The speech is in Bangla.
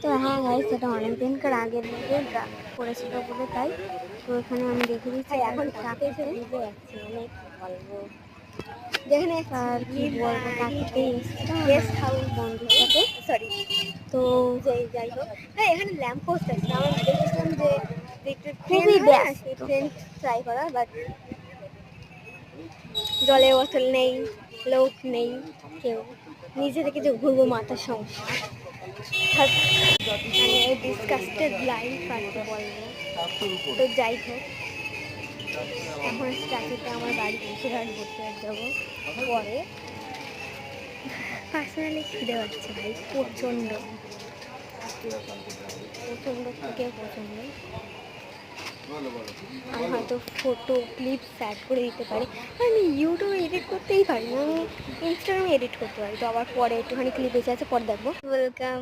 তো হ্যাঁ গাইস, সেটা অনেকদিনকার আগের ভিডিও করেছিল বলে তাই। তো এখানে আমি দেখে দিচ্ছি এখন টাকিতে বুঝে যাচ্ছি মানে কি বলবো, যেখানে আর কি বলবো, টাকিতে এসেছিলাম গেস্ট হাউস বন্ধুর সাথে। সরি। তো যাই হোক, হ্যাঁ এখানে ল্যাম্প পোস্ট আছে, আমরা দেখেছিলাম যে ট্রেন খুবই হয় না, ব্যস্ত। সেই ট্রেন ট্রাই করা, বাট জলের বোতল নেই, লোক নেই কেউ, নিজে থেকে যে ঘুরবো মাথার সমস্যা, মানে ডিসকাস্টেড লাইফ আর কি বলবো। তো যাই হোক, এখন স্টার্টিতে আমার বাড়ি কুচিরহাট ঘুরতে যাবো পরে। পার্সোনালি খিদে পাচ্ছে ভাই, প্রচণ্ড প্রচণ্ড থেকে প্রচণ্ড। আমি হয়তো ফটো ক্লিপস অ্যাড করে দিতে পারি, আমি ইউটিউবে এডিট করতেই পারি না, আমি ইনস্টাগ্রামে এডিট করতে পারি। তো আবার পরে একটুখানি ক্লিপ এসে আছে, পরে দেখবো। ওয়েলকাম।